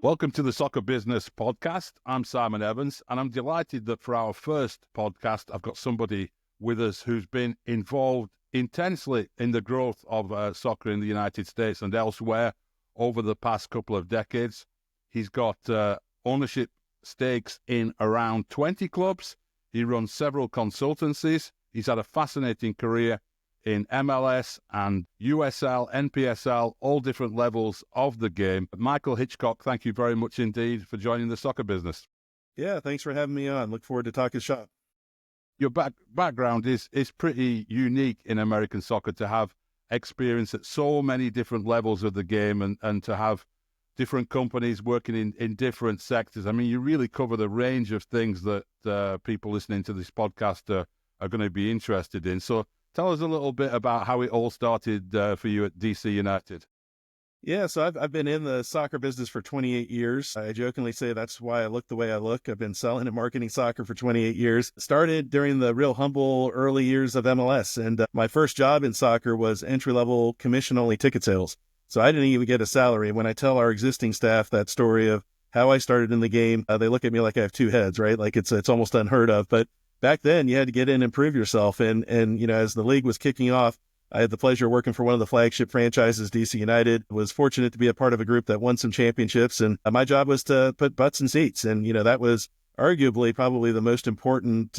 Welcome to the Soccer Business Podcast. I'm Simon Evans, and I'm delighted that for our first podcast, I've got somebody with us who's been involved intensely in the growth of soccer in the United States and elsewhere over the past couple of decades. He's got ownership stakes in around 20 clubs. He runs several consultancies. He's had a fascinating career in MLS and USL, NPSL, all different levels of the game. Michael Hitchcock, thank you very much indeed for joining the Soccer Business. Yeah, thanks for having me on. Look forward to talking shop. Your background is pretty unique in American soccer, to have experience at so many different levels of the game and to have different companies working in different sectors. I mean, you really cover the range of things that people listening to this podcast are going to be interested in. So tell us a little bit about how it all started for you at DC United. Yeah, so I've been in the soccer business for 28 years. I jokingly say that's why I look the way I look. I've been selling and marketing soccer for 28 years. Started during the real humble early years of MLS. And my first job in soccer was entry-level commission-only ticket sales. So I didn't even get a salary. When I tell our existing staff that story of how I started in the game, they look at me like I have two heads, right? Like it's almost unheard of. But back then, you had to get in and prove yourself. And you know, as the league was kicking off, I had the pleasure of working for one of the flagship franchises, DC United. Was fortunate to be a part of a group that won some championships. And my job was to put butts in seats. And, you know, that was arguably probably the most important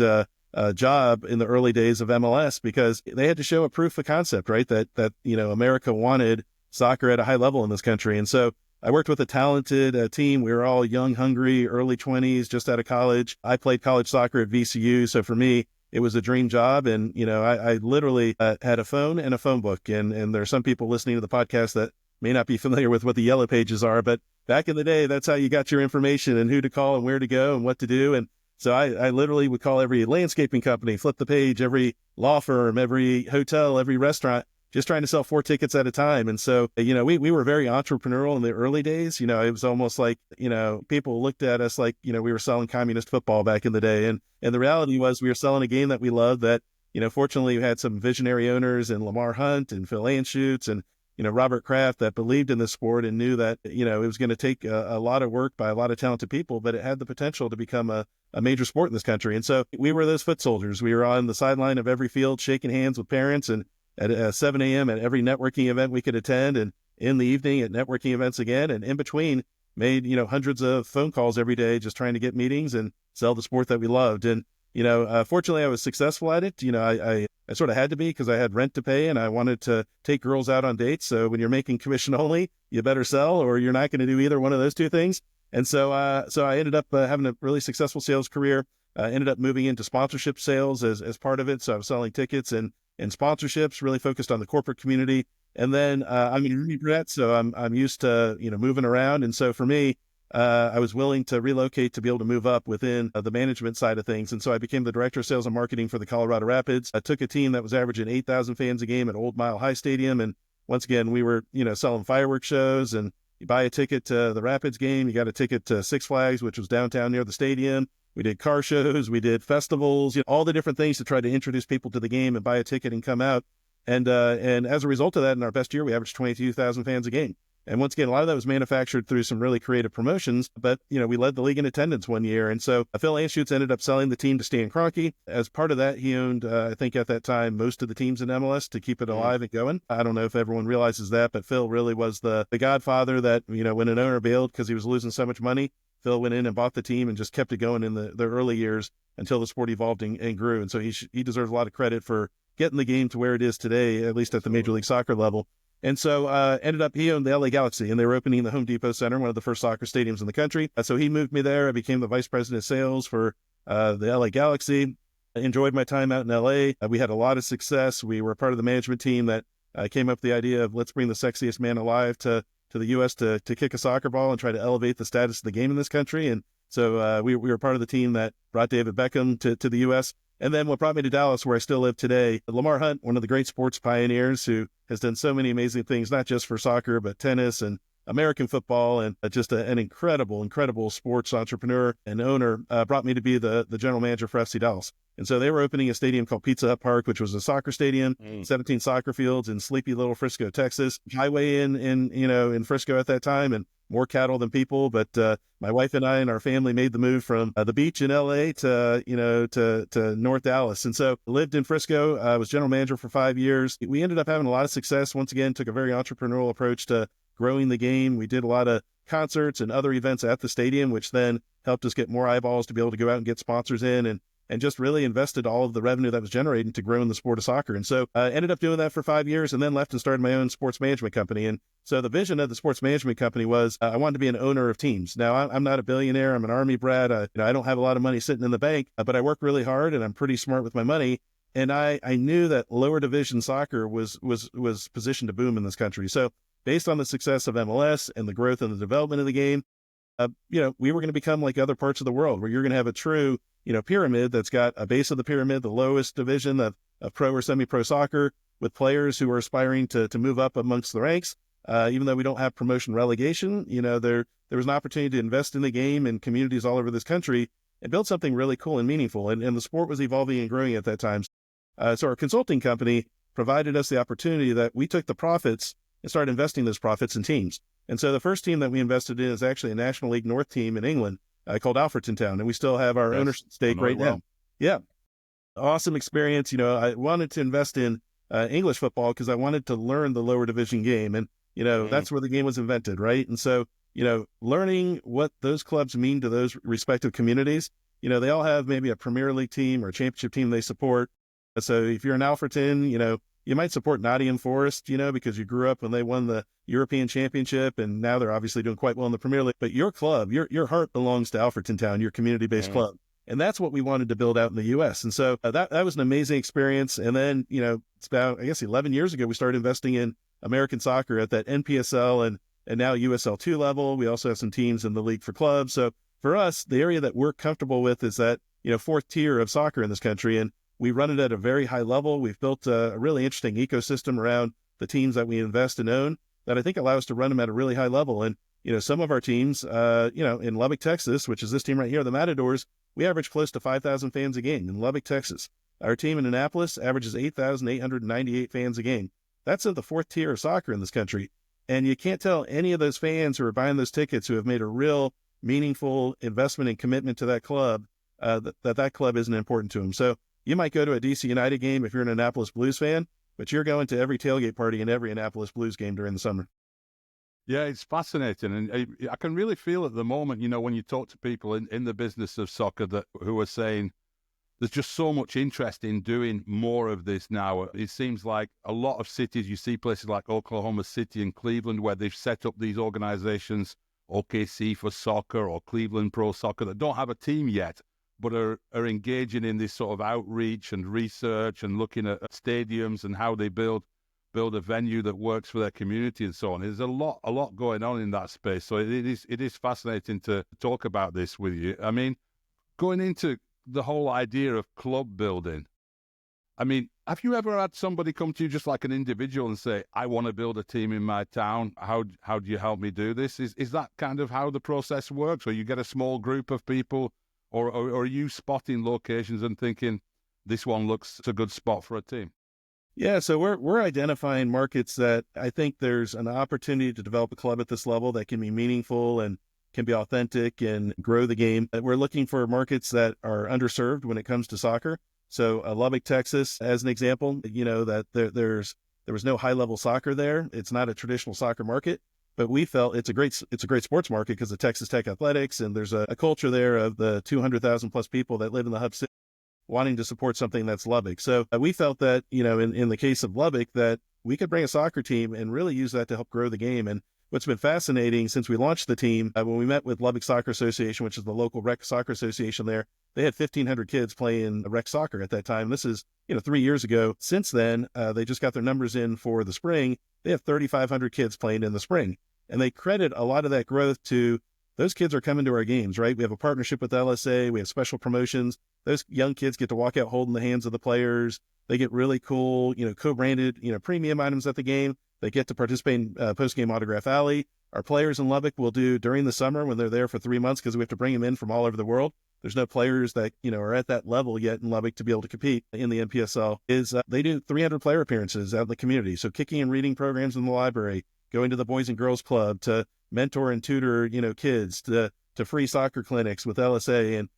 job in the early days of MLS, because they had to show a proof of concept, right? That you know, America wanted soccer at a high level in this country. And so I worked with a talented team. We were all young, hungry, early 20s, just out of college. I played college soccer at VCU. So for me, it was a dream job. And, you know, I literally had a phone and a phone book. And there are some people listening to the podcast that may not be familiar with what the yellow pages are. But back in the day, that's how you got your information and who to call and where to go and what to do. And so I literally would call every landscaping company, flip the page, every law firm, every hotel, every restaurant, just trying to sell 4 tickets at a time. And so, you know, we were very entrepreneurial in the early days. You know, it was almost like, you know, people looked at us like, you know, we were selling communist football back in the day. And the reality was we were selling a game that we loved that, you know, fortunately we had some visionary owners in Lamar Hunt and Phil Anschutz and, you know, Robert Kraft that believed in this sport and knew that, you know, it was going to take a lot of work by a lot of talented people, but it had the potential to become a major sport in this country. And so we were those foot soldiers. We were on the sideline of every field, shaking hands with parents, and at 7 a.m. at every networking event we could attend, and in the evening at networking events again, and in between made, you know, hundreds of phone calls every day just trying to get meetings and sell the sport that we loved. And, you know, fortunately I was successful at it. You know, I sort of had to be, because I had rent to pay and I wanted to take girls out on dates. So when you're making commission only, you better sell or you're not going to do either one of those two things. And so I ended up having a really successful sales career. Ended up moving into sponsorship sales as part of it. So I was selling tickets and sponsorships, really focused on the corporate community. And then I'm an Army brat, so I'm used to, you know, moving around. And so for me, I was willing to relocate to be able to move up within the management side of things. And so I became the director of sales and marketing for the Colorado Rapids. I took a team that was averaging 8,000 fans a game at Old Mile High Stadium. And once again, we were, you know, selling fireworks shows, and you buy a ticket to the Rapids game, you got a ticket to Six Flags, which was downtown near the stadium. We did car shows, we did festivals, you know, all the different things to try to introduce people to the game and buy a ticket and come out. And as a result of that, in our best year, we averaged 22,000 fans a game. And once again, a lot of that was manufactured through some really creative promotions, but, you know, we led the league in attendance one year. And so Phil Anschutz ended up selling the team to Stan Kroenke. As part of that, he owned, I think at that time, most of the teams in MLS to keep it alive and going. I don't know if everyone realizes that, but Phil really was the godfather that, you know, when an owner bailed because he was losing so much money, Phil went in and bought the team and just kept it going in the early years until the sport evolved and grew. And so he deserves a lot of credit for getting the game to where it is today, at least at the Major League Soccer level. And so he owned the LA Galaxy, and they were opening the Home Depot Center, one of the first soccer stadiums in the country. So he moved me there. I became the vice president of sales for the LA Galaxy. I enjoyed my time out in LA. We had a lot of success. We were part of the management team that came up with the idea of let's bring the sexiest man alive to the U.S. to kick a soccer ball and try to elevate the status of the game in this country. And so we were part of the team that brought David Beckham to the U.S. And then what brought me to Dallas, where I still live today, Lamar Hunt, one of the great sports pioneers who has done so many amazing things, not just for soccer, but tennis and American football, and just an incredible sports entrepreneur and owner brought me to be the general manager for FC Dallas. And so they were opening a stadium called Pizza Hut Park, which was a soccer stadium, 17 soccer fields in sleepy little Frisco, Texas. Highway in Frisco at that time, and more cattle than people. But my wife and I and our family made the move from the beach in LA to North Dallas. And so lived in Frisco. I was general manager for 5 years. We ended up having a lot of success. Once again, took a very entrepreneurial approach to growing the game. We did a lot of concerts and other events at the stadium, which then helped us get more eyeballs to be able to go out and get sponsors in, and just really invested all of the revenue that was generated into growing the sport of soccer. And so I ended up doing that for 5 years, and then left and started my own sports management company. And so the vision of the sports management company was I wanted to be an owner of teams. Now, I'm not a billionaire. I'm an Army brat. I don't have a lot of money sitting in the bank, but I work really hard, and I'm pretty smart with my money. And I knew that lower division soccer was positioned to boom in this country. So based on the success of MLS and the growth and the development of the game, we were going to become like other parts of the world, where you're going to have a true, pyramid that's got a base of the pyramid, the lowest division of pro or semi-pro soccer, with players who are aspiring to move up amongst the ranks. Even though we don't have promotion relegation, there was an opportunity to invest in the game in communities all over this country and build something really cool and meaningful. And the sport was evolving and growing at that time. So our consulting company provided us the opportunity that we took the profits and started investing those profits in teams. And so the first team that we invested in is actually a National League North team in England called Alfreton Town. And we still have our ownership stake right now. Yeah. Awesome experience. I wanted to invest in English football because I wanted to learn the lower division game. And, that's where the game was invented, right? And so, learning what those clubs mean to those respective communities, they all have maybe a Premier League team or a championship team they support. So if you're in Alfreton, you might support Nottingham Forest, because you grew up when they won the European Championship, and now they're obviously doing quite well in the Premier League. But your club, your heart belongs to Alfreton Town, your community-based club. And that's what we wanted to build out in the U.S. And so that was an amazing experience. And then, it's about, 11 years ago, we started investing in American soccer at that NPSL and now USL2 level. We also have some teams in the league for clubs. So for us, the area that we're comfortable with is that, fourth tier of soccer in this country. And we run it at a very high level. We've built a really interesting ecosystem around the teams that we invest and own that I think allow us to run them at a really high level. And, some of our teams, in Lubbock, Texas, which is this team right here, the Matadors, we average close to 5,000 fans a game in Lubbock, Texas. Our team in Annapolis averages 8,898 fans a game. That's at the fourth tier of soccer in this country. And you can't tell any of those fans who are buying those tickets who have made a real meaningful investment and commitment to that club, that club isn't important to them. So you might go to a DC United game if you're an Annapolis Blues fan, but you're going to every tailgate party in every Annapolis Blues game during the summer. Yeah, it's fascinating. And I can really feel at the moment, when you talk to people in the business of soccer who are saying there's just so much interest in doing more of this now. It seems like a lot of cities, you see places like Oklahoma City and Cleveland where they've set up these organizations, OKC for soccer or Cleveland Pro Soccer, that don't have a team yet, but are engaging in this sort of outreach and research and looking at stadiums and how they build a venue that works for their community and so on. There's a lot going on in that space. So it is fascinating to talk about this with you. I mean, going into the whole idea of club building, have you ever had somebody come to you just like an individual and say, I want to build a team in my town. How do you help me do this? Is that kind of how the process works? Or you get a small group of people, or are you spotting locations and thinking this one looks a good spot for a team? Yeah, so we're identifying markets that I think there's an opportunity to develop a club at this level that can be meaningful and can be authentic and grow the game. We're looking for markets that are underserved when it comes to soccer. So Lubbock, Texas, as an example, that there was no high-level soccer there. It's not a traditional soccer market, but we felt it's a great sports market because of Texas Tech athletics, and there's a culture there of the 200,000 plus people that live in the hub city wanting to support something that's Lubbock. So we felt that, in the case of Lubbock, that we could bring a soccer team and really use that to help grow the game. And what's been fascinating since we launched the team, when we met with Lubbock Soccer Association, which is the local rec soccer association there, they had 1,500 kids playing rec soccer at that time. This is, 3 years ago. Since then, they just got their numbers in for the spring. They have 3,500 kids playing in the spring. And they credit a lot of that growth to those kids are coming to our games, right? We have a partnership with LSA. We have special promotions. Those young kids get to walk out holding the hands of the players. They get really cool, co-branded, premium items at the game. They get to participate in post-game autograph alley. our players in Lubbock will do during the summer when they're there for 3 months, because we have to bring them in from all over the world. There's no players that, are at that level yet in Lubbock to be able to compete in the NPSL, is they do 300 player appearances out in the community. So kicking and reading programs in the library, going to the Boys and Girls Club to mentor and tutor, kids, to free soccer clinics with LSA. And,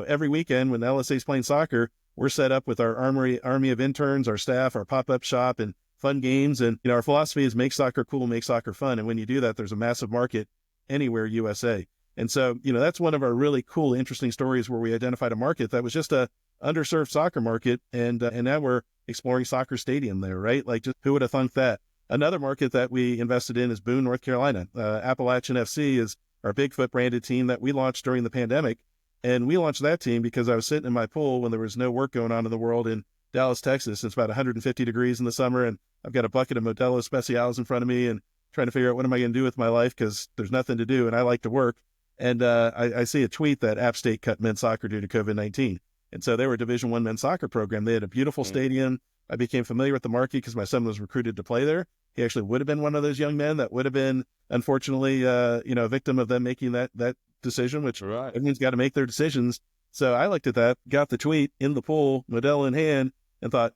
every weekend when LSA is playing soccer, we're set up with our army of interns, our staff, our pop-up shop, and fun games. And, our philosophy is make soccer cool, make soccer fun. And when you do that, there's a massive market anywhere USA. And so, that's one of our really cool, interesting stories where we identified a market that was just a underserved soccer market. And now we're exploring soccer stadium there, right? Like, just who would have thunk that? Another market that we invested in is Boone, North Carolina. Appalachian FC is our Bigfoot branded team that we launched during the pandemic. And we launched that team because I was sitting in my pool when there was no work going on in the world in Dallas, Texas. It's about 150 degrees in the summer, and I've got a bucket of Modelo Specials in front of me and trying to figure out what am I going to do with my life, because there's nothing to do and I like to work. And I see a tweet that App State cut men's soccer due to COVID-19. And so they were a Division I men's soccer program. They had a beautiful stadium. I became familiar with the market because my son was recruited to play there. He actually would have been one of those young men that would have been, unfortunately, a victim of them making that decision, which everyone's got to make their decisions. So I looked at that, got the tweet in the pool, Modelo in hand, and thought,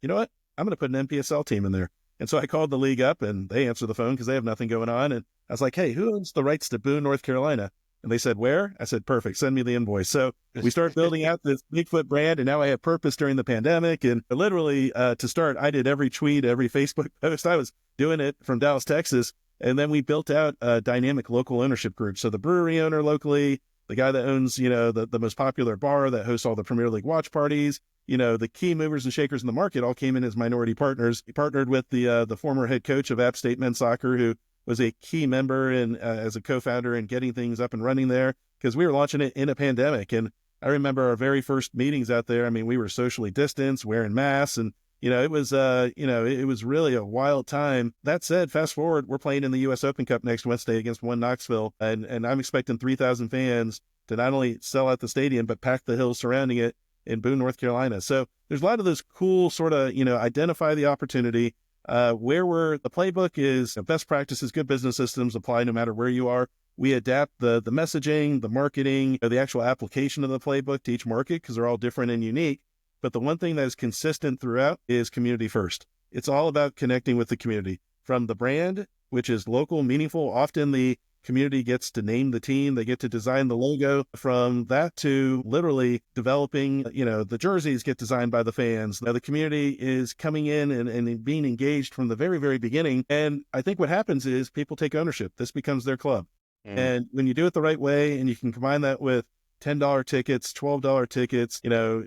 you know what? I'm going to put an NPSL team in there. And so I called the league up, and they answered the phone because they have nothing going on. And I was like, hey, who owns the rights to Boone, North Carolina? And they said, where? I said, perfect. Send me the invoice. So we started building out this Bigfoot brand, and now I have purpose during the pandemic. And literally to start, I did every tweet, every Facebook post. I was doing it from Dallas, Texas. And then we built out a dynamic local ownership group. So the brewery owner locally, the guy that owns, the most popular bar that hosts all the Premier League watch parties, the key movers and shakers in the market all came in as minority partners. He partnered with the former head coach of App State men's soccer, who was a key member and as a co-founder in getting things up and running there, because we were launching it in a pandemic. And I remember our very first meetings out there. I mean, we were socially distanced, wearing masks, and it was really a wild time. That said, fast forward, we're playing in the U.S. Open Cup next Wednesday against One Knoxville, and I'm expecting 3,000 fans to not only sell out the stadium but pack the hills surrounding it in Boone, North Carolina. So there's a lot of those cool sort of identify the opportunity. Where the playbook is best practices, good business systems apply no matter where you are. We adapt the messaging, the marketing, the actual application of the playbook to each market because they're all different and unique. But the one thing that is consistent throughout is community first. It's all about connecting with the community. From the brand, which is local, meaningful, often the community gets to name the team, they get to design the logo. From that to literally developing, the jerseys get designed by the fans. Now the community is coming in and being engaged from the very, very beginning. And I think what happens is people take ownership. This becomes their club. And when you do it the right way, and you can combine that with $10 tickets, $12 tickets,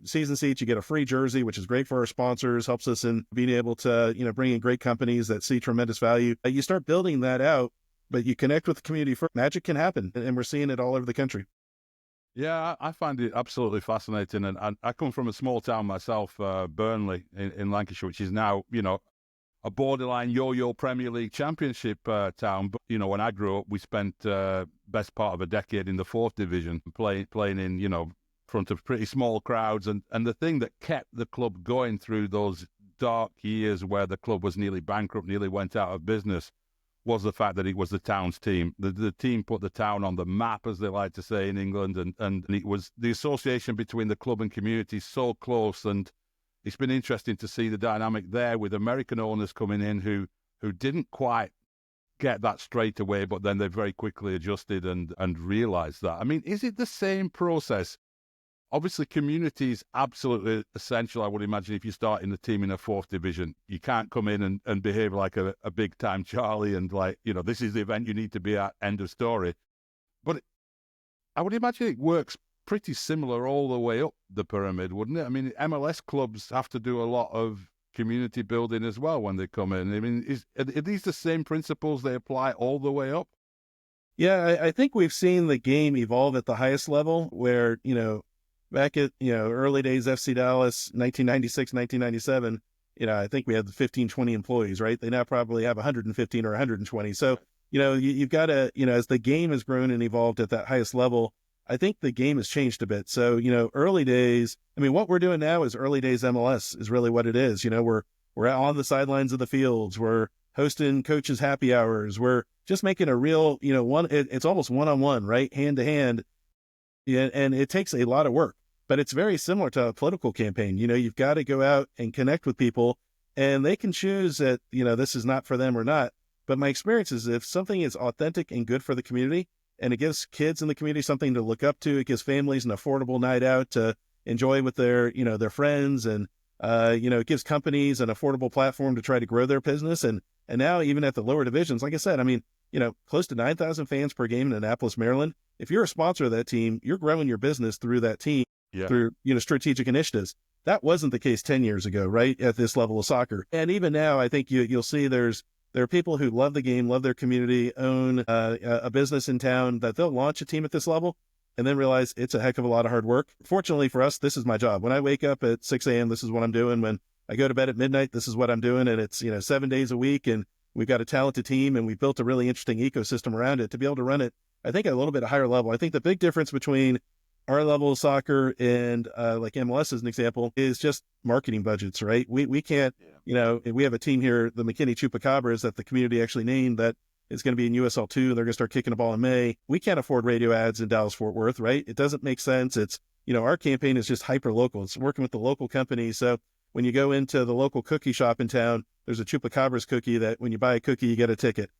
season seats, you get a free jersey, which is great for our sponsors, helps us in being able to, bring in great companies that see tremendous value. You start building that out, but you connect with the community first. Magic can happen, and we're seeing it all over the country. Yeah, I find it absolutely fascinating. And I come from a small town myself, Burnley in Lancashire, which is now, a borderline yo-yo Premier League Championship town. But, when I grew up, we spent best part of a decade in the 4th division, playing in, front of pretty small crowds. And the thing that kept the club going through those dark years where the club was nearly bankrupt, nearly went out of business, was the fact that it was the town's team. The team put the town on the map, as they like to say in England, and it was the association between the club and community so close. And it's been interesting to see the dynamic there with American owners coming in who didn't quite get that straight away, but then they very quickly adjusted and realized that. I mean, is it the same process? Obviously, community is absolutely essential, I would imagine, if you start in the team in a 4th division. You can't come in and behave like a big-time Charlie and this is the event you need to be at, end of story. But I would imagine it works pretty similar all the way up the pyramid, wouldn't it? I mean, MLS clubs have to do a lot of community building as well when they come in. I mean, are these the same principles they apply all the way up? Yeah, I think we've seen the game evolve at the highest level where, back at, early days, FC Dallas, 1996, 1997, I think we had 15, 20 employees, right? They now probably have 115 or 120. So, you've got to, as the game has grown and evolved at that highest level, I think the game has changed a bit. So, early days, I mean, what we're doing now is early days MLS is really what it is. We're on the sidelines of the fields. We're hosting coaches' happy hours. We're just making a real, it's almost one-on-one, right? Hand to hand. Yeah, and it takes a lot of work, but it's very similar to a political campaign. You've got to go out and connect with people, and they can choose that, this is not for them or not. But my experience is if something is authentic and good for the community, and it gives kids in the community something to look up to, it gives families an affordable night out to enjoy with their friends, and it gives companies an affordable platform to try to grow their business. And now even at the lower divisions, like I said, I mean, close to 9,000 fans per game in Annapolis, Maryland. If you're a sponsor of that team, you're growing your business through that team, through, strategic initiatives. That wasn't the case 10 years ago, right? At this level of soccer. And even now, I think you'll see there are people who love the game, love their community, own a business in town, that they'll launch a team at this level and then realize it's a heck of a lot of hard work. Fortunately for us, this is my job. When I wake up at 6 a.m., this is what I'm doing. When I go to bed at midnight, this is what I'm doing. And it's, 7 days a week. And we've got a talented team, and we've built a really interesting ecosystem around it to be able to run it, I think, at a little bit higher level. I think the big difference between our level of soccer and like MLS as an example is just marketing budgets, right? We can't, we have a team here, the McKinney Chupacabras, that the community actually named, that is going to be in USL2. They're going to start kicking the ball in May. We can't afford radio ads in Dallas-Fort Worth, right? It doesn't make sense. It's, our campaign is just hyper local. It's working with the local companies. So when you go into the local cookie shop in town, there's a Chupacabras cookie that when you buy a cookie, you get a ticket.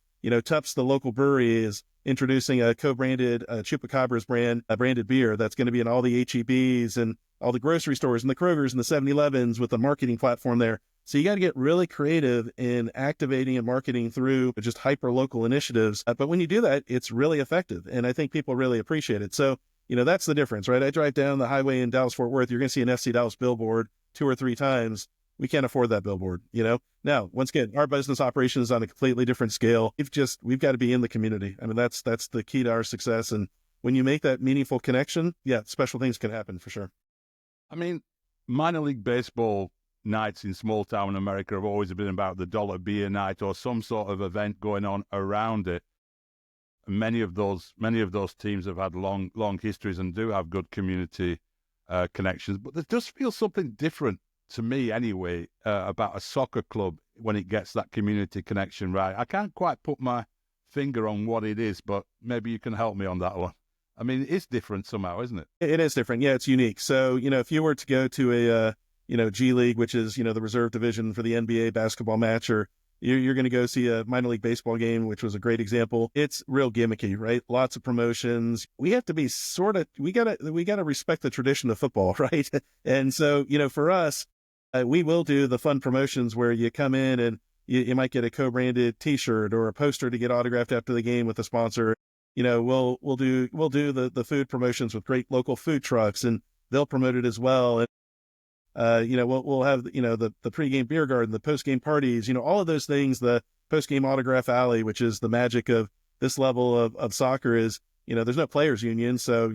Tufts, the local brewery, is introducing a co-branded Chupacabras branded beer that's going to be in all the H-E-Bs and all the grocery stores and the Krogers and the 7-Elevens with a marketing platform there. So you got to get really creative in activating and marketing through just hyper-local initiatives. But when you do that, it's really effective. And I think people really appreciate it. So, that's the difference, right? I drive down the highway in Dallas-Fort Worth. You're going to see an FC Dallas billboard 2 or 3 times. We can't afford that billboard, Now, once again, our business operation is on a completely different scale. We've got to be in the community. I mean, that's the key to our success. And when you make that meaningful connection, special things can happen for sure. I mean, minor league baseball nights in small town America have always been about the dollar beer night or some sort of event going on around it. Many of those teams have had long histories and do have good community connections, but there does feel something different to me anyway about a soccer club when it gets that community connection right. I can't quite put my finger on what it is, but maybe you can help me on that one. I mean, it's different somehow, isn't it? It is different. Yeah, it's unique. So, if you were to go to a G League, which is, the reserve division for the NBA basketball match, or you're going to go see a minor league baseball game, which was a great example. It's real gimmicky, right? Lots of promotions. We have to be we got to respect the tradition of football, right? And so, for us, we will do the fun promotions where you come in and you might get a co-branded T-shirt or a poster to get autographed after the game with a sponsor. We'll do the food promotions with great local food trucks, and they'll promote it as well. And we'll have the pregame beer garden, the postgame parties, all of those things. The postgame autograph alley, which is the magic of this level of soccer, is there's no players union, so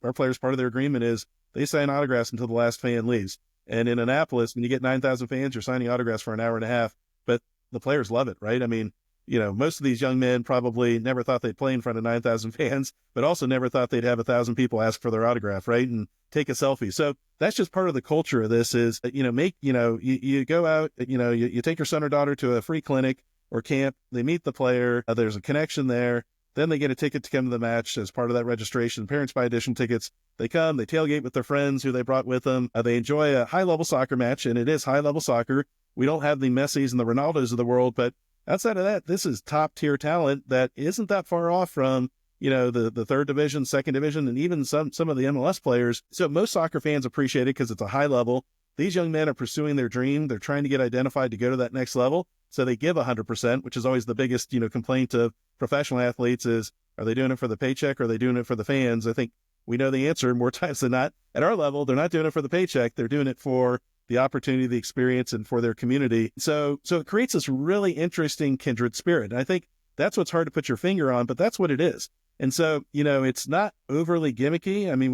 our players, part of their agreement is they sign autographs until the last fan leaves. And in Annapolis, when you get 9,000 fans, you're signing autographs for an hour and a half. But the players love it, right? I mean, most of these young men probably never thought they'd play in front of 9,000 fans, but also never thought they'd have 1,000 people ask for their autograph, right? And take a selfie. So that's just part of the culture of this is, you go out, you take your son or daughter to a free clinic or camp, they meet the player, there's a connection there. Then they get a ticket to come to the match as part of that registration. Parents buy additional tickets. They come, they tailgate with their friends who they brought with them. They enjoy a high-level soccer match, and it is high-level soccer. We don't have the Messis and the Ronaldos of the world, but outside of that, this is top-tier talent that isn't that far off from, the third division, second division, and even some of the MLS players. So most soccer fans appreciate it because it's a high level. These young men are pursuing their dream. They're trying to get identified to go to that next level. So they give 100%, which is always the biggest, complaint of professional athletes is, are they doing it for the paycheck or are they doing it for the fans? I think we know the answer more times than not. At our level, they're not doing it for the paycheck. They're doing it for the opportunity, the experience, and for their community. So it creates this really interesting kindred spirit. And I think that's what's hard to put your finger on, but that's what it is. And so, it's not overly gimmicky. I mean,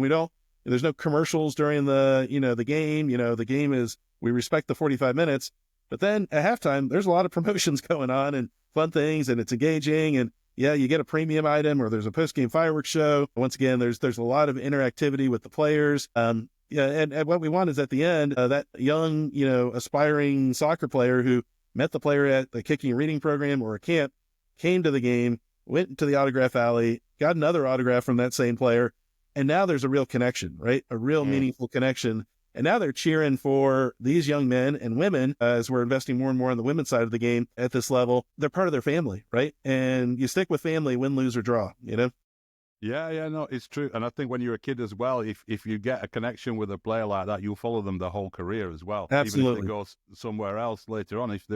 there's no commercials during the game. The game is, we respect the 45 minutes. But then at halftime, there's a lot of promotions going on and fun things, and it's engaging. And you get a premium item, or there's a post-game fireworks show. Once again, there's a lot of interactivity with the players. And what we want is at the end, that young, aspiring soccer player who met the player at the kicking and reading program or a camp, came to the game, went to the autograph alley, got another autograph from that same player. And now there's a real connection, right? A real meaningful connection. And now they're cheering for these young men and women as we're investing more and more on the women's side of the game at this level. They're part of their family, right? And you stick with family, win, lose, or draw, you know? Yeah, no, it's true. And I think when you're a kid as well, if you get a connection with a player like that, you'll follow them the whole career as well. Absolutely. Even if they go somewhere else later on, if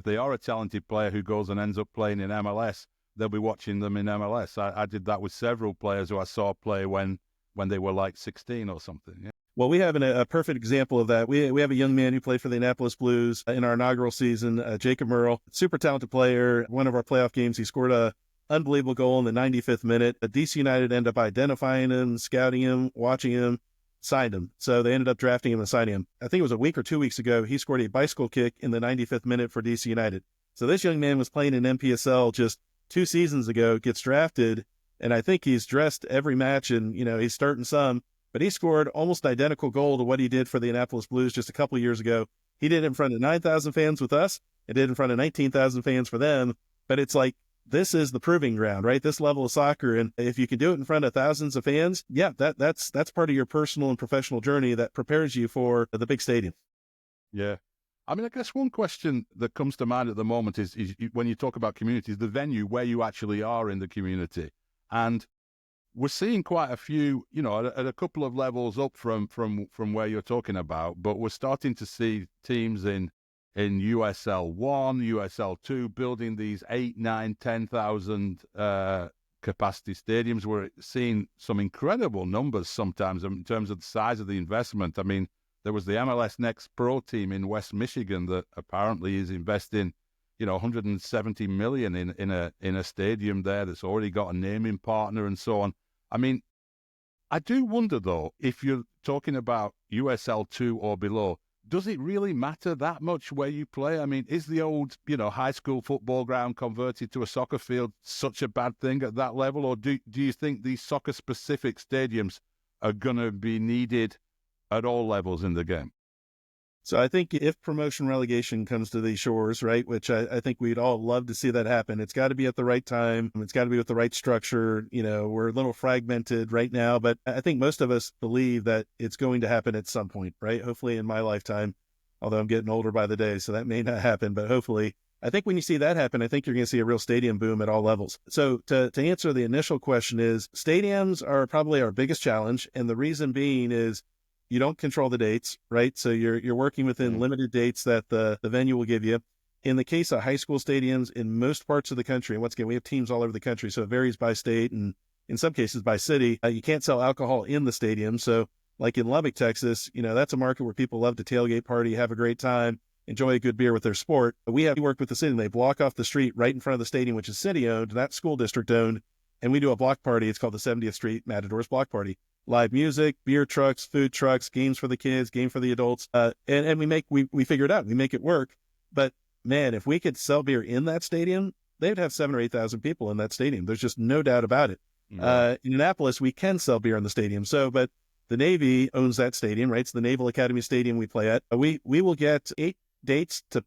they are a talented player who goes and ends up playing in MLS, they'll be watching them in MLS. I did that with several players who I saw play when they were like 16 or something. Yeah. Well, we have a perfect example of that. We have a young man who played for the Annapolis Blues in our inaugural season, Jacob Merle, super talented player. One of our playoff games, he scored a unbelievable goal in the 95th minute. DC United ended up identifying him, scouting him, watching him, signed him. So they ended up drafting him and signing him. I think it was a week or 2 weeks ago, he scored a bicycle kick in the 95th minute for DC United. So this young man was playing in NPSL just 2 seasons ago, gets drafted, and I think he's dressed every match and, he's starting some, but he scored almost an identical goal to what he did for the Annapolis Blues just a couple of years ago. He did it in front of 9,000 fans with us. It did in front of 19,000 fans for them. But it's like, this is the proving ground, right? This level of soccer. And if you can do it in front of thousands of fans, yeah, that's part of your personal and professional journey that prepares you for the big stadium. Yeah. I mean, I guess one question that comes to mind at the moment is when you talk about communities, the venue where you actually are in the community. And we're seeing quite a few, at a couple of levels up from where you're talking about, but we're starting to see teams in USL 1, USL 2, building these 8, 9, 10,000 capacity stadiums. We're seeing some incredible numbers sometimes in terms of the size of the investment. I mean, there was the MLS Next Pro team in West Michigan that apparently is investing, 170 million in a stadium there that's already got a naming partner and so on. I mean, I do wonder though, if you're talking about USL 2 or below, does it really matter that much where you play? I mean, is the old, high school football ground converted to a soccer field such a bad thing at that level? Or do you think these soccer-specific stadiums are going to be needed at all levels in the game? So I think if promotion relegation comes to these shores, right, which I think we'd all love to see that happen, it's got to be at the right time. It's got to be with the right structure. We're a little fragmented right now, but I think most of us believe that it's going to happen at some point, right? Hopefully in my lifetime, although I'm getting older by the day, so that may not happen, but hopefully. I think when you see that happen, I think you're going to see a real stadium boom at all levels. So to answer the initial question is, stadiums are probably our biggest challenge. And the reason being is, you don't control the dates, right? So you're working within limited dates that the venue will give you. In the case of high school stadiums in most parts of the country, and once again, we have teams all over the country, so it varies by state and in some cases by city, you can't sell alcohol in the stadium. So like in Lubbock, Texas, that's a market where people love to tailgate party, have a great time, enjoy a good beer with their sport. We work with the city, and they block off the street right in front of the stadium, which is city-owned, not school district-owned, and we do a block party. It's called the 70th Street Matadors Block Party. Live music, beer trucks, food trucks, games for the kids, game for the adults. And we figure it out. We make it work. But man, if we could sell beer in that stadium, they would have 7,000 or 8,000 people in that stadium. There's just no doubt about it. In Annapolis, we can sell beer in the stadium. But the Navy owns that stadium, right? It's the Naval Academy Stadium we play at. We will get 8 dates to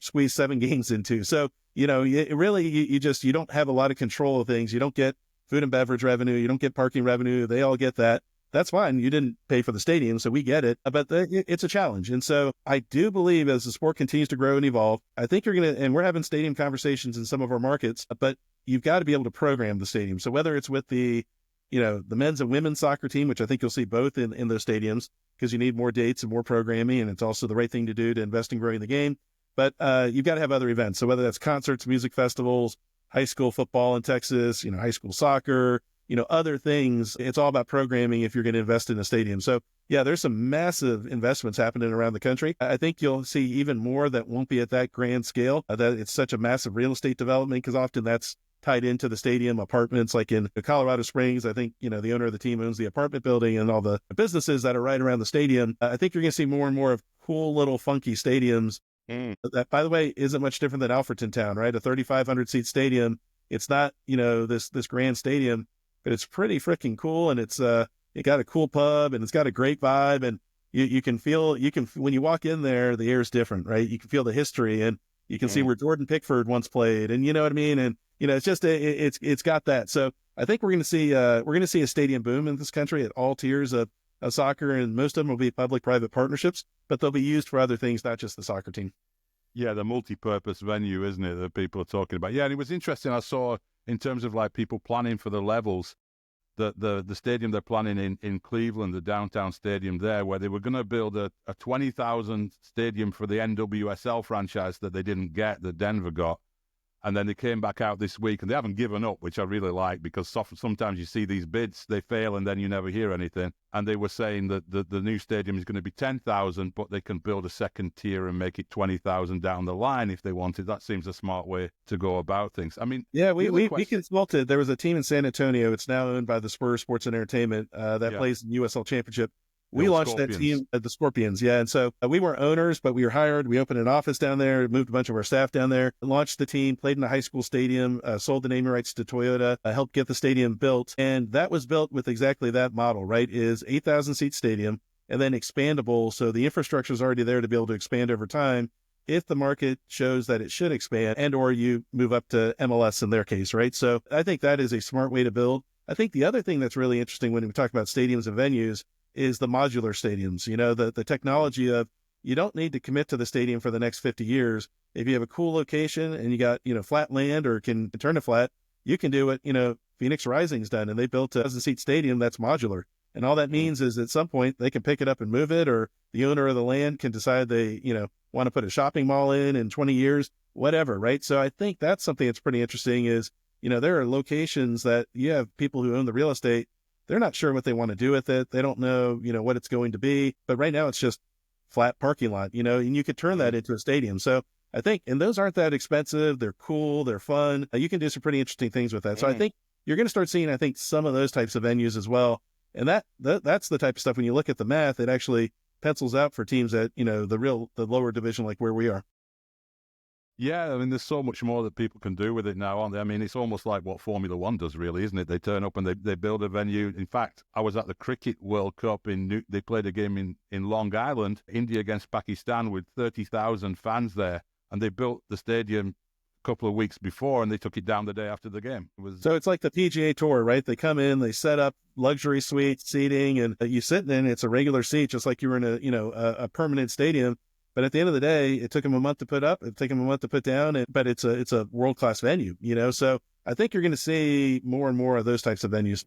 squeeze 7 games into. So, you don't have a lot of control of things. You don't get food and beverage revenue. You don't get parking revenue. They all get that. That's fine. You didn't pay for the stadium, so we get it. But it's a challenge. And so I do believe as the sport continues to grow and evolve, I think and we're having stadium conversations in some of our markets, but you've got to be able to program the stadium. So whether it's with the men's and women's soccer team, which I think you'll see both in those stadiums, because you need more dates and more programming, and it's also the right thing to do to invest in growing the game. But you've got to have other events. So whether that's concerts, music festivals, high school football in Texas, high school soccer, other things. It's all about programming if you're going to invest in a stadium. So yeah, there's some massive investments happening around the country. I think you'll see even more that won't be at that grand scale, that it's such a massive real estate development, because often that's tied into the stadium apartments. Like in Colorado Springs, I think, the owner of the team owns the apartment building and all the businesses that are right around the stadium. I think you're going to see more and more of cool little funky stadiums. That, by the way, isn't much different than Alfredton Town, right? A 3,500 seat stadium. It's not, this grand stadium, but it's pretty freaking cool. And it's, it got a cool pub, and it's got a great vibe. And you can feel, when you walk in there, the air is different, right? You can feel the history. And You can see where Jordan Pickford once played, and you know what I mean. And it's just it's got that. So I think we're going to see a stadium boom in this country at all tiers of soccer, and most of them will be public-private partnerships, but they'll be used for other things, not just the soccer team. Yeah, the multi-purpose venue, isn't it, that people are talking about? Yeah, and it was interesting. I saw in terms of like people planning for the levels, the stadium they're planning in Cleveland, the downtown stadium there, where they were going to build a 20,000 stadium for the NWSL franchise that they didn't get, that Denver got. And then they came back out this week, and they haven't given up, which I really like, because sometimes you see these bids, they fail, and then you never hear anything. And they were saying that the new stadium is going to be 10,000, but they can build a second tier and make it 20,000 down the line if they wanted. That seems a smart way to go about things. I mean, yeah, we consulted. There was a team in San Antonio. It's now owned by the Spurs Sports and Entertainment that plays in the USL Championship. We launched that team at the Scorpions, yeah. And so we weren't owners, but we were hired. We opened an office down there, moved a bunch of our staff down there, launched the team, played in a high school stadium, sold the naming rights to Toyota, helped get the stadium built. And that was built with exactly that model, right? Is 8,000-seat stadium and then expandable. So the infrastructure is already there to be able to expand over time if the market shows that it should expand, and or you move up to MLS in their case, right? So I think that is a smart way to build. I think the other thing that's really interesting when we talk about stadiums and venues is the modular stadiums. The technology of, you don't need to commit to the stadium for the next 50 years. If you have a cool location and you got, flat land or can turn it flat, you can do what, Phoenix Rising's done, and they built a 1,000-seat stadium that's modular. And all that means is at some point they can pick it up and move it, or the owner of the land can decide they, want to put a shopping mall in 20 years, whatever, right? So I think that's something that's pretty interesting is, there are locations that you have people who own the real estate. They're not sure what they want to do with it. They don't know, what it's going to be. But right now it's just flat parking lot, and you could turn that into a stadium. So I think, and those aren't that expensive. They're cool. They're fun. You can do some pretty interesting things with that. So I think you're going to start seeing, some of those types of venues as well. And that's the type of stuff, when you look at the math, it actually pencils out for teams at, the lower division, like where we are. Yeah, I mean, there's so much more that people can do with it now, aren't there? I mean, it's almost like what Formula One does, really, isn't it? They turn up and they build a venue. In fact, I was at the Cricket World Cup they played a game in Long Island, India against Pakistan, with 30,000 fans there, and they built the stadium a couple of weeks before, and they took it down the day after the game. So it's like the PGA Tour, right? They come in, they set up luxury suite seating, and you sit in, it's a regular seat, just like you were in a permanent stadium. But at the end of the day, it took them a month to put up. It took them a month to put down. But it's a world-class venue, So I think you're going to see more and more of those types of venues.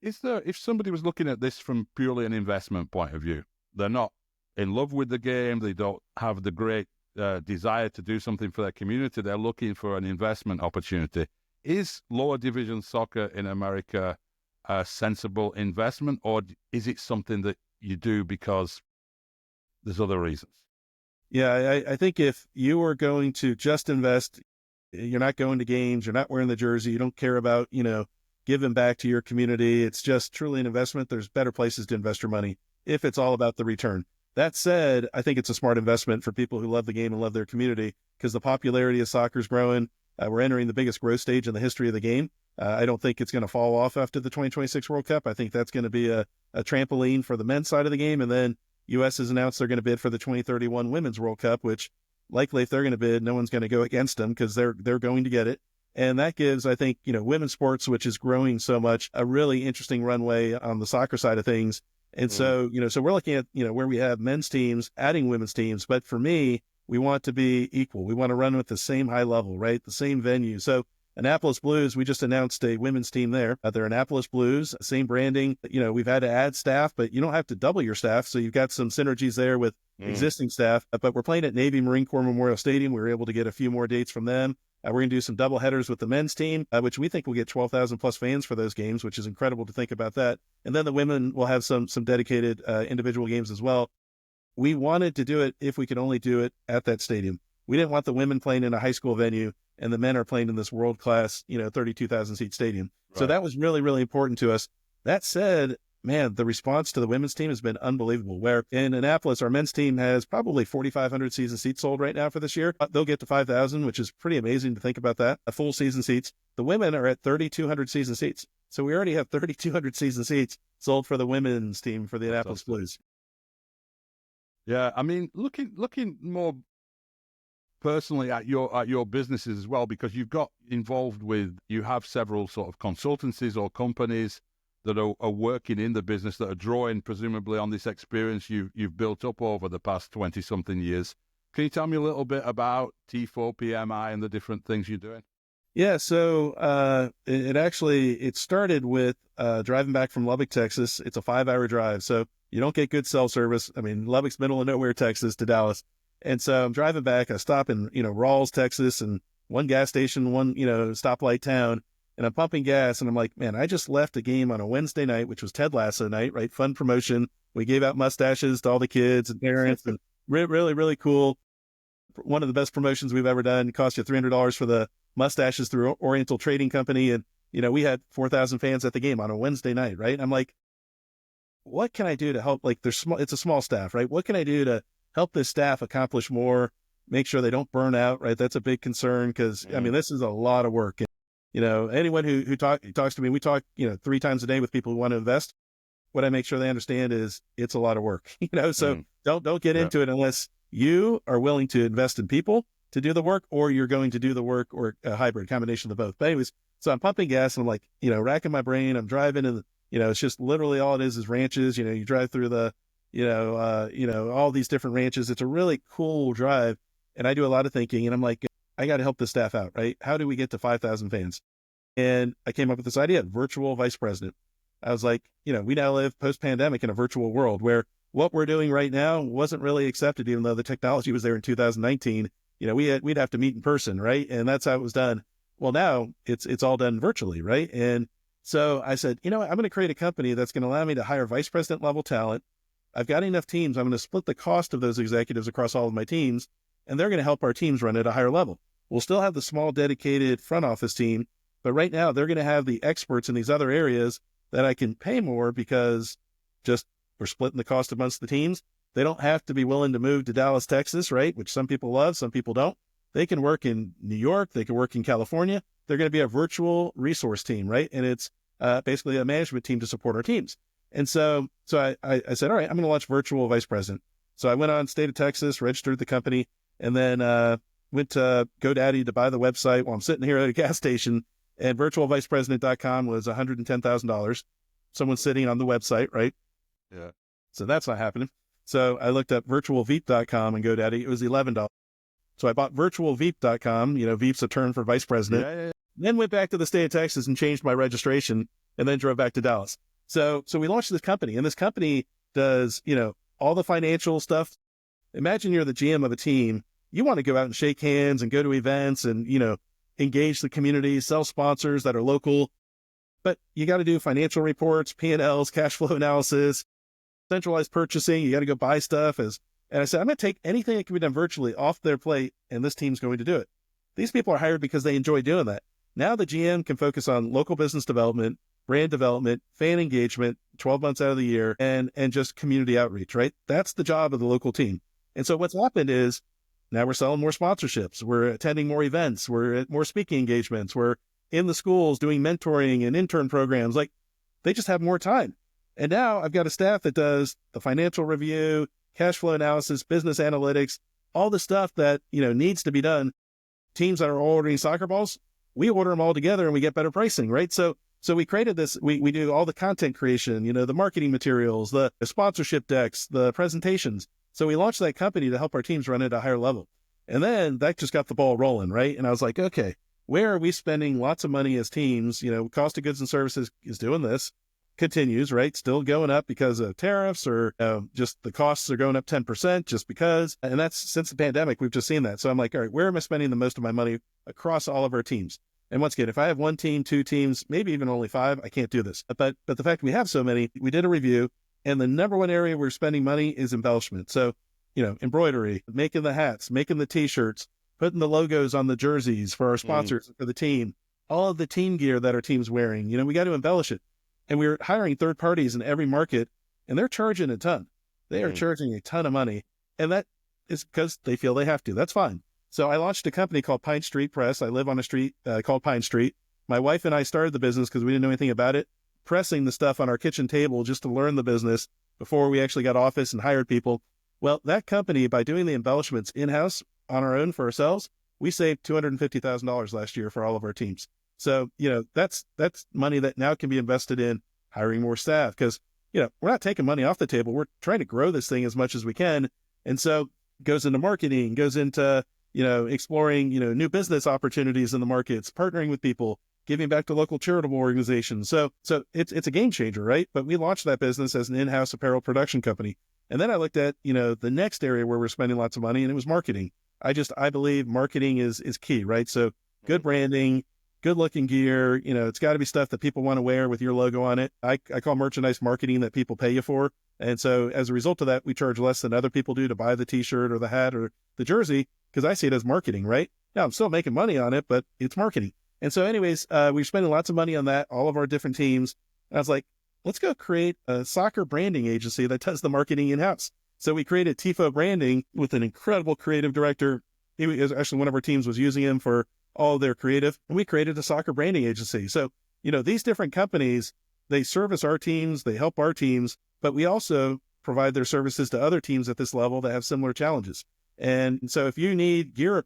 If somebody was looking at this from purely an investment point of view, they're not in love with the game, they don't have the great desire to do something for their community, they're looking for an investment opportunity. Is lower division soccer in America a sensible investment, or is it something that you do because there's other reasons? Yeah, I think if you are going to just invest, you're not going to games, you're not wearing the jersey, you don't care about, giving back to your community. It's just truly an investment. There's better places to invest your money if it's all about the return. That said, I think it's a smart investment for people who love the game and love their community, because the popularity of soccer is growing. We're entering the biggest growth stage in the history of the game. I don't think it's going to fall off after the 2026 World Cup. I think that's going to be a trampoline for the men's side of the game. And then U.S. has announced they're going to bid for the 2031 Women's World Cup, which likely if they're going to bid, no one's going to go against them because they're going to get it. And that gives, I think, women's sports, which is growing so much, a really interesting runway on the soccer side of things. And so, so we're looking at, where we have men's teams, adding women's teams. But for me, we want to be equal. We want to run with the same high level, right? The same venue. So Annapolis Blues, we just announced a women's team there. They're Annapolis Blues, same branding. We've had to add staff, but you don't have to double your staff. So you've got some synergies there with existing staff. But we're playing at Navy Marine Corps Memorial Stadium. We were able to get a few more dates from them. We're going to do some double headers with the men's team, which we think will get 12,000 plus fans for those games, which is incredible to think about that. And then the women will have some dedicated individual games as well. We wanted to do it if we could only do it at that stadium. We didn't want the women playing in a high school venue and the men are playing in this world-class, 32,000-seat stadium. Right. So that was really, really important to us. That said, man, the response to the women's team has been unbelievable. Where in Annapolis, our men's team has probably 4,500 season seats sold right now for this year. They'll get to 5,000, which is pretty amazing to think about that. A full season seats. The women are at 3,200 season seats. So we already have 3,200 season seats sold for the women's team for the Annapolis Blues. Yeah, I mean, looking more personally at your businesses as well, because you've got involved with, you have several sort of consultancies or companies that are working in the business that are drawing presumably on this experience you've built up over the past 20-something years. Can you tell me a little bit about T4 PMI and the different things you're doing? Yeah, so it started with driving back from Lubbock, Texas. It's a 5-hour drive, so you don't get good cell service. I mean, Lubbock's middle of nowhere, Texas to Dallas. And so I'm driving back. I stop in, Rawls, Texas, and one gas station, one, stoplight town. And I'm pumping gas, and I'm like, man, I just left a game on a Wednesday night, which was Ted Lasso night, right? Fun promotion. We gave out mustaches to all the kids and parents, and really, really cool. One of the best promotions we've ever done. It cost you $300 for the mustaches through Oriental Trading Company. And, we had 4,000 fans at the game on a Wednesday night, right? I'm like, what can I do to help? Like, it's a small staff, right? What can I do to help this staff accomplish more, make sure they don't burn out, right? That's a big concern because, I mean, this is a lot of work. Anyone who talks to me, we talk, 3 times a day with people who want to invest. What I make sure they understand is it's a lot of work, so don't get into it unless you are willing to invest in people to do the work, or you're going to do the work, or a hybrid combination of both. But anyways, so I'm pumping gas and I'm like, racking my brain. I'm driving and, it's just literally all it is ranches. You drive through the, all these different ranches. It's a really cool drive. And I do a lot of thinking, and I'm like, I got to help the staff out, right? How do we get to 5,000 fans? And I came up with this idea, virtual vice president. I was like, we now live post-pandemic in a virtual world where what we're doing right now wasn't really accepted, even though the technology was there in 2019. We'd have to meet in person, right? And that's how it was done. Well, now it's all done virtually, right? And so I said, I'm going to create a company that's going to allow me to hire vice president level talent. I've got enough teams. I'm going to split the cost of those executives across all of my teams, and they're going to help our teams run at a higher level. We'll still have the small dedicated front office team, but right now they're going to have the experts in these other areas that I can pay more because just we're splitting the cost amongst the teams. They don't have to be willing to move to Dallas, Texas, right? Which some people love, some people don't. They can work in New York. They can work in California. They're going to be a virtual resource team, right? And it's basically a management team to support our teams. And so I said, all right, I'm going to launch virtual vice president. So I went on State of Texas, registered the company, and then went to GoDaddy to buy the website while I'm sitting here at a gas station. And virtualvicepresident.com was $110,000. Someone sitting on the website, right? Yeah. So that's not happening. So I looked up virtualveep.com and GoDaddy. It was $11. So I bought virtualveep.com. Veep's a term for vice president. Yeah. Then went back to the state of Texas and changed my registration, and then drove back to Dallas. So we launched this company, and this company does, all the financial stuff. Imagine you're the GM of a team. You want to go out and shake hands and go to events and, engage the community, sell sponsors that are local. But you got to do financial reports, P&Ls, cash flow analysis, centralized purchasing. You got to go buy stuff. And I said, I'm going to take anything that can be done virtually off their plate, and this team's going to do it. These people are hired because they enjoy doing that. Now the GM can focus on local business development, brand development, fan engagement, 12 months out of the year, and just community outreach, right? That's the job of the local team. And so what's happened is now we're selling more sponsorships. We're attending more events. We're at more speaking engagements. We're in the schools doing mentoring and intern programs. Like, they just have more time. And now I've got a staff that does the financial review, cash flow analysis, business analytics, all the stuff that, needs to be done. Teams that are ordering soccer balls, we order them all together and we get better pricing, right? So we created this, we do all the content creation, the marketing materials, the sponsorship decks, the presentations. So we launched that company to help our teams run at a higher level. And then that just got the ball rolling, right? And I was like, okay, where are we spending lots of money as teams? Cost of goods and services is doing this, continues, right? Still going up because of tariffs, or just the costs are going up 10% just because. And that's since the pandemic, we've just seen that. So I'm like, all right, where am I spending the most of my money across all of our teams? And once again, if I have one team, 2 teams, maybe even only 5, I can't do this. But the fact we have so many, we did a review, and the number one area we're spending money is embellishment. So, embroidery, making the hats, making the t-shirts, putting the logos on the jerseys for our sponsors, for the team, all of the team gear that our team's wearing, we got to embellish it. And we're hiring third parties in every market, and they're charging a ton. They are charging a ton of money. And that is because they feel they have to. That's fine. So I launched a company called Pine Street Press. I live on a street called Pine Street. My wife and I started the business because we didn't know anything about it, pressing the stuff on our kitchen table just to learn the business before we actually got office and hired people. Well, that company, by doing the embellishments in-house, on our own for ourselves, we saved $250,000 last year for all of our teams. So, that's money that now can be invested in hiring more staff because, we're not taking money off the table. We're trying to grow this thing as much as we can. And so it goes into marketing, goes into, exploring, new business opportunities in the markets, partnering with people, giving back to local charitable organizations. So it's a game changer, right? But we launched that business as an in-house apparel production company. And then I looked at, the next area where we're spending lots of money, and it was marketing. I believe marketing is key, right? So good branding, good looking gear, it's got to be stuff that people want to wear with your logo on it. I call merchandise marketing that people pay you for. And so as a result of that, we charge less than other people do to buy the t-shirt or the hat or the jersey because I see it as marketing, right? Now I'm still making money on it, but it's marketing. And so anyways, we're spending lots of money on that, all of our different teams. And I was like, let's go create a soccer branding agency that does the marketing in-house. So we created Tifo Branding with an incredible creative director. He was actually one of our teams was using him for all their creative. And we created a soccer branding agency. So, these different companies, they service our teams, they help our teams, but we also provide their services to other teams at this level that have similar challenges. And so if you need gear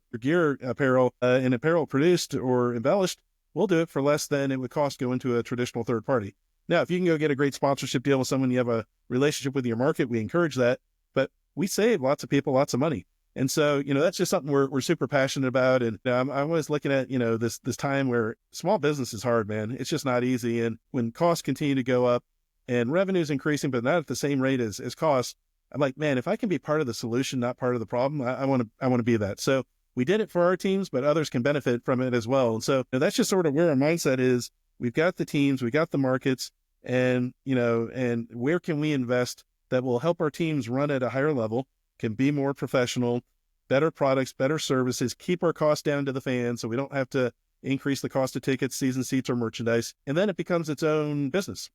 apparel and apparel produced or embellished, we'll do it for less than it would cost going to a traditional third party. Now, if you can go get a great sponsorship deal with someone you have a relationship with your market, we encourage that. But we save lots of people lots of money. And so, that's just something we're super passionate about. And I'm always looking at, this time where small business is hard, man. It's just not easy. And when costs continue to go up and revenue is increasing, but not at the same rate as costs, I'm like, man, if I can be part of the solution, not part of the problem, I want to be that. So we did it for our teams, but others can benefit from it as well. And so that's just sort of where our mindset is. We've got the teams, we got the markets, and, and where can we invest that will help our teams run at a higher level, can be more professional, better products, better services, keep our costs down to the fans so we don't have to increase the cost of tickets, season seats, or merchandise. And then it becomes its own business,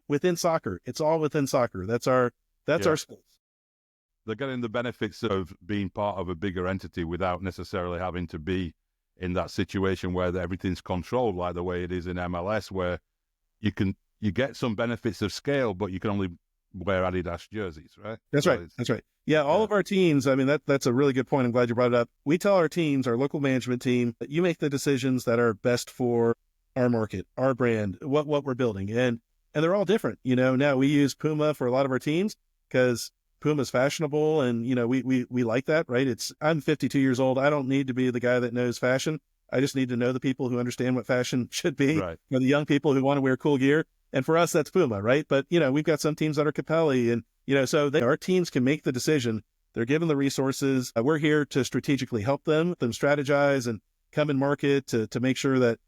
within soccer. It's all within soccer. That's our space. They're getting the benefits of being part of a bigger entity without necessarily having to be in that situation where everything's controlled like the way it is in MLS, where you get some benefits of scale, but you can only wear Adidas jerseys, right? That's right. Yeah, all of our teams, I mean, that's a really good point. I'm glad you brought it up. We tell our teams, our local management team, that you make the decisions that are best for our market, our brand, what we're building. And they're all different. Now we use Puma for a lot of our teams because Puma's fashionable and, we like that, right? I'm 52 years old. I don't need to be the guy that knows fashion. I just need to know the people who understand what fashion should be, right. The young people who want to wear cool gear. And for us, that's Puma, right? But, we've got some teams that are Capelli and, so our teams can make the decision. They're given the resources. We're here to strategically help them strategize and come in market to make sure that,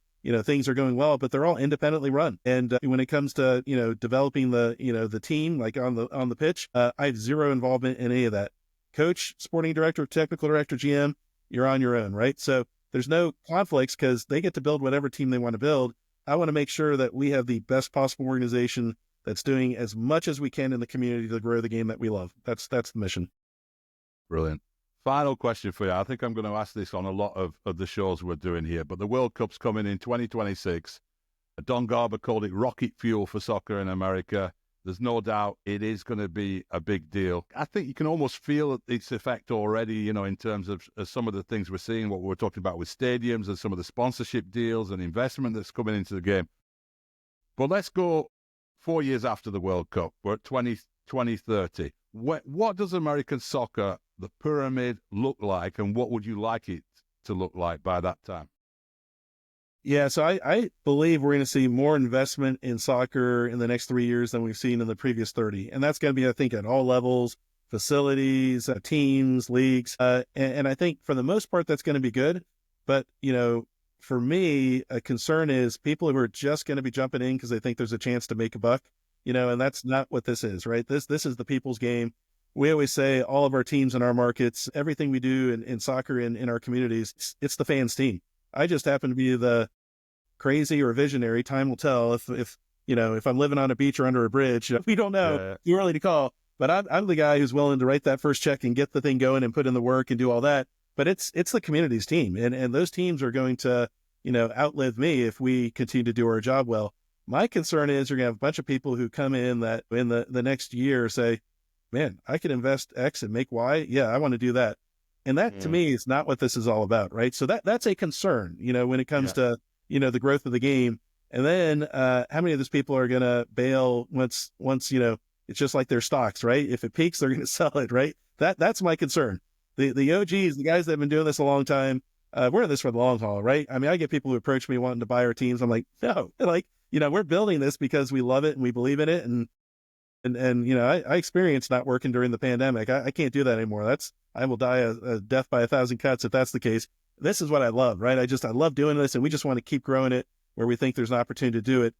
things are going well, but they're all independently run. And when it comes to, developing the team, like on the pitch, I have zero involvement in any of that. Coach, sporting director, technical director, GM, you're on your own, right? So there's no conflicts because they get to build whatever team they want to build. I want to make sure that we have the best possible organization that's doing as much as we can in the community to grow the game that we love. That's the mission. Brilliant. Final question for you. I think I'm going to ask this on a lot of the shows we're doing here, but the World Cup's coming in 2026. Don Garber called it rocket fuel for soccer in America. There's no doubt it is going to be a big deal. I think you can almost feel its effect already, in terms of some of the things we're seeing, what we're talking about with stadiums and some of the sponsorship deals and investment that's coming into the game. But let's go 4 years after the World Cup. We're at 2030. What does American soccer, the pyramid, look like, and what would you like it to look like by that time? Yeah, so I believe we're going to see more investment in soccer in the next 3 years than we've seen in the previous 30. And that's going to be, I think, at all levels, facilities, teams, leagues. And I think for the most part, that's going to be good. But, for me, a concern is people who are just going to be jumping in because they think there's a chance to make a buck, and that's not what this is, right? This is the people's game. We always say all of our teams in our markets, everything we do in soccer in our communities, it's the fans' team. I just happen to be the crazy or visionary. Time will tell if I'm living on a beach or under a bridge. We don't know. Yeah. Too early to call. But I'm the guy who's willing to write that first check and get the thing going and put in the work and do all that. But it's the community's team. And those teams are going to, outlive me if we continue to do our job well. My concern is you're going to have a bunch of people who come in that in the next year say, man, I could invest X and make Y. Yeah, I want to do that. And that to me is not what this is all about, right? So that's a concern, when it comes to, the growth of the game. And then how many of those people are going to bail once, it's just like their stocks, right? If it peaks, they're going to sell it, right? That's my concern. The OGs, the guys that have been doing this a long time, we're in this for the long haul, right? I mean, I get people who approach me wanting to buy our teams. I'm like, no, we're building this because we love it and we believe in it. And I experienced not working during the pandemic. I can't do that anymore. I will die a death by 1,000 cuts if that's the case. This is what I love, right? I love doing this, and we just want to keep growing it where we think there's an opportunity to do it.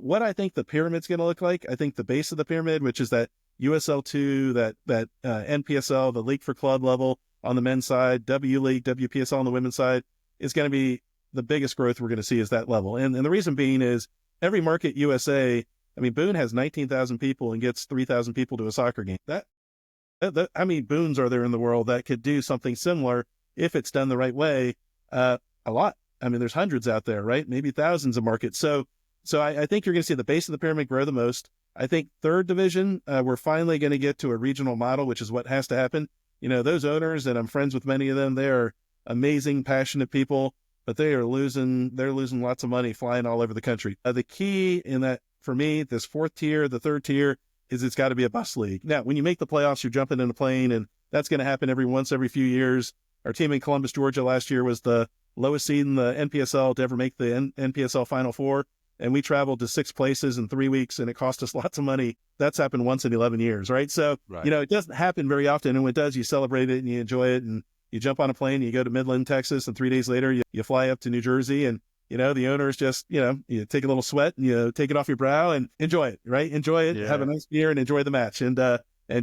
What I think the pyramid's going to look like, I think the base of the pyramid, which is that USL2, that NPSL, the league for club level on the men's side, W League, WPSL on the women's side, is going to be the biggest growth we're going to see is that level. And the reason being is every market USA, I mean, Boone has 19,000 people and gets 3,000 people to a soccer game. How many Boones are there in the world that could do something similar if it's done the right way? A lot. I mean, there's hundreds out there, right? Maybe thousands of markets. So I think you're going to see the base of the pyramid grow the most. I think third division, we're finally going to get to a regional model, which is what has to happen. Those owners, and I'm friends with many of them, they are amazing, passionate people, but they're losing lots of money flying all over the country. The key in that, for me, this fourth tier, the third tier, is it's got to be a bus league. Now, when you make the playoffs, you're jumping in a plane, and that's going to happen every few years. Our team in Columbus, Georgia last year was the lowest seed in the NPSL to ever make the NPSL Final Four. And we traveled to 6 places in 3 weeks, and it cost us lots of money. That's happened once in 11 years, right? So, it doesn't happen very often. And when it does, you celebrate it and you enjoy it. And you jump on a plane, you go to Midland, Texas, and 3 days later, you fly up to New Jersey. And, the owners just, you take a little sweat and you take it off your brow and enjoy it, right? Enjoy it, have a nice beer, and enjoy the match. And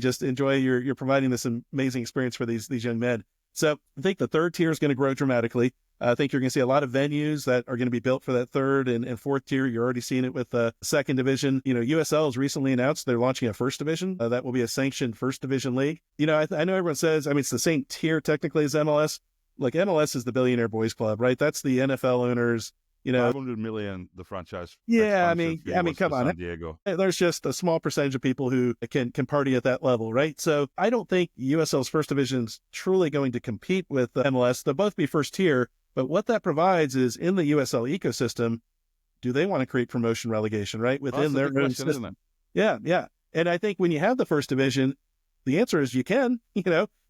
just enjoy you're providing this amazing experience for these young men. So I think the third tier is going to grow dramatically. I think you're going to see a lot of venues that are going to be built for that third and fourth tier. You're already seeing it with the second division. USL has recently announced they're launching a first division. That will be a sanctioned first division league. I know everyone says, it's the same tier technically as MLS. Like MLS is the Billionaire Boys Club, right? That's the NFL owners. 500 million, the franchise. Yeah, I mean, come on. San Diego. There's just a small percentage of people who can party at that level, right? So I don't think USL's first division is truly going to compete with MLS. They'll both be first tier, but what that provides is in the USL ecosystem, do they want to create promotion relegation, right? Within their own system. Isn't it? Yeah. And I think when you have the first division, the answer is you can,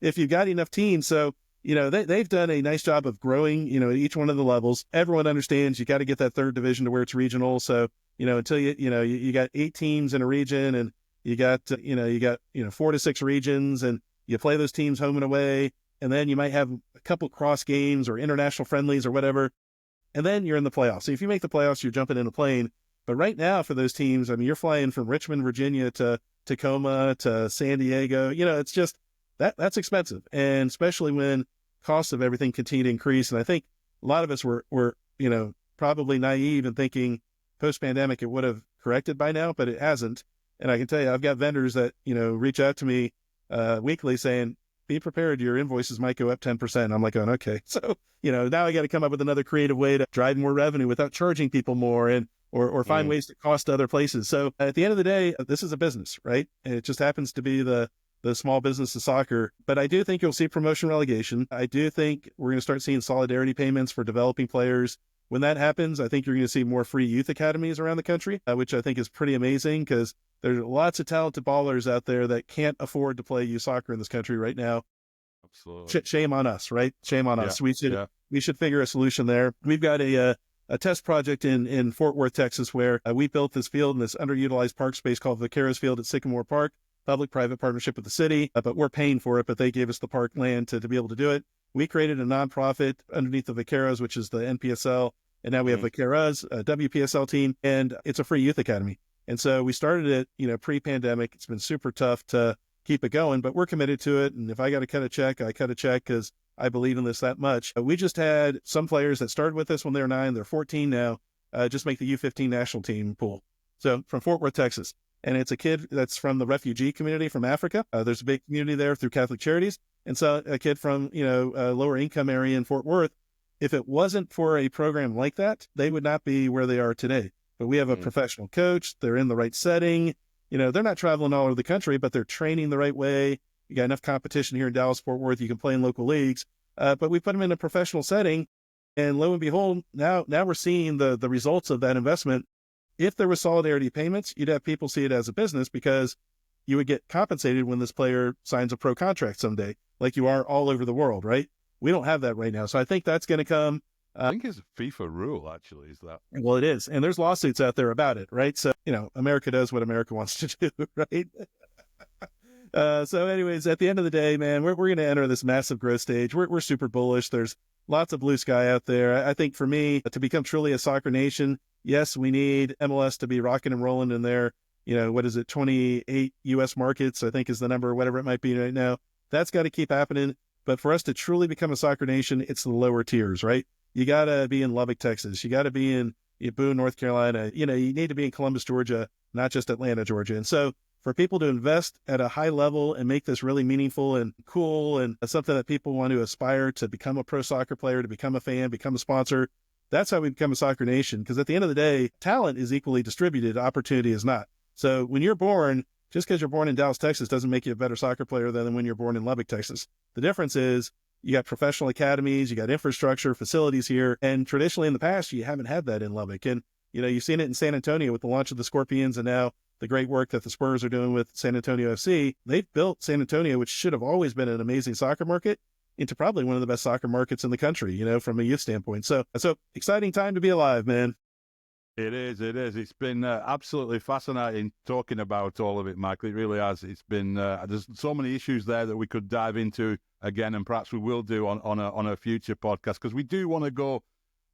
if you've got enough teams. So, they've done a nice job of growing, each one of the levels. Everyone understands you got to get that third division to where it's regional. So, until you got 8 teams in a region, and you got 4 to 6 regions, and you play those teams home and away. And then you might have a couple cross games or international friendlies or whatever. And then you're in the playoffs. So if you make the playoffs, you're jumping in a plane. But right now for those teams, you're flying from Richmond, Virginia to Tacoma to San Diego. It's just that's expensive. And especially when costs of everything continue to increase. And I think a lot of us were probably naive in thinking post-pandemic it would have corrected by now, but it hasn't. And I can tell you, I've got vendors that, reach out to me weekly saying, be prepared, your invoices might go up 10%. I'm like, going, okay. So, now I got to come up with another creative way to drive more revenue without charging people more or find ways to cost other places. So at the end of the day, this is a business, right? And it just happens to be the small business of soccer. But I do think you'll see promotion relegation. I do think we're going to start seeing solidarity payments for developing players. When that happens, I think you're going to see more free youth academies around the country, which I think is pretty amazing because there's lots of talented ballers out there that can't afford to play youth soccer in this country right now. Absolutely. Shame on us, right? Shame on us. We should figure a solution there. We've got a test project in Fort Worth, Texas, where we built this field in this underutilized park space called Vaqueros Field at Sycamore Park, public-private partnership with the city, but we're paying for it, but they gave us the park land to be able to do it. We created a nonprofit underneath the Vaqueros, which is the NPSL, and now we have Vaqueros, a WPSL team, and it's a free youth academy. And so we started it, pre-pandemic. It's been super tough to keep it going, but we're committed to it. And if I got to cut a check, I cut a check because I believe in this that much. We just had some players that started with us when they were 9, they're 14 now, just make the U15 national team pool. So from Fort Worth, Texas. And it's a kid that's from the refugee community from Africa. There's a big community there through Catholic Charities. And so a kid from, a lower income area in Fort Worth, if it wasn't for a program like that, they would not be where they are today. But we have a professional coach. They're in the right setting. They're not traveling all over the country, but they're training the right way. You got enough competition here in Dallas-Fort Worth. You can play in local leagues. But we put them in a professional setting. And lo and behold, now we're seeing the results of that investment. If there was solidarity payments, you'd have people see it as a business because you would get compensated when this player signs a pro contract someday, like you are all over the world, right? We don't have that right now. So I think that's going to come. I think it's a FIFA rule, actually, is that? Well, it is. And there's lawsuits out there about it, right? So, America does what America wants to do, right? So anyways, at the end of the day, man, we're going to enter this massive growth stage. We're super bullish. There's lots of blue sky out there. I think for me, to become truly a soccer nation, yes, we need MLS to be rocking and rolling in there. 28 U.S. markets, I think is the number, whatever it might be right now. That's got to keep happening. But for us to truly become a soccer nation, it's the lower tiers, right? You got to be in Lubbock, Texas. You got to be in Boone, North Carolina. You need to be in Columbus, Georgia, not just Atlanta, Georgia. And so for people to invest at a high level and make this really meaningful and cool and something that people want to aspire to become a pro soccer player, to become a fan, become a sponsor, that's how we become a soccer nation. Because at the end of the day, talent is equally distributed. Opportunity is not. So when you're born, just because you're born in Dallas, Texas, doesn't make you a better soccer player than when you're born in Lubbock, Texas. The difference is you got professional academies, you got infrastructure, facilities here. And traditionally in the past, you haven't had that in Lubbock. And, you've seen it in San Antonio with the launch of the Scorpions and now the great work that the Spurs are doing with San Antonio FC. They've built San Antonio, which should have always been an amazing soccer market, into probably one of the best soccer markets in the country, from a youth standpoint. So exciting time to be alive, man. It is. It's been absolutely fascinating talking about all of it, Michael. It really has. It's been, there's so many issues there that we could dive into again, and perhaps we will do on a future podcast, because we do want to go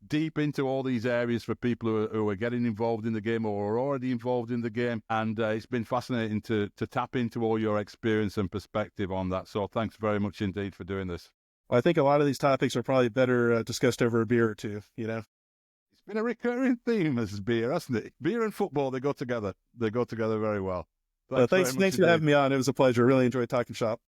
deep into all these areas for people who are getting involved in the game or are already involved in the game. And it's been fascinating to tap into all your experience and perspective on that. So thanks very much indeed for doing this. Well, I think a lot of these topics are probably better discussed over a beer or two, It's been a recurring theme, as beer, hasn't it? Beer and football, they go together. They go together very well. Thanks for having me on. It was a pleasure. Really enjoyed talking shop.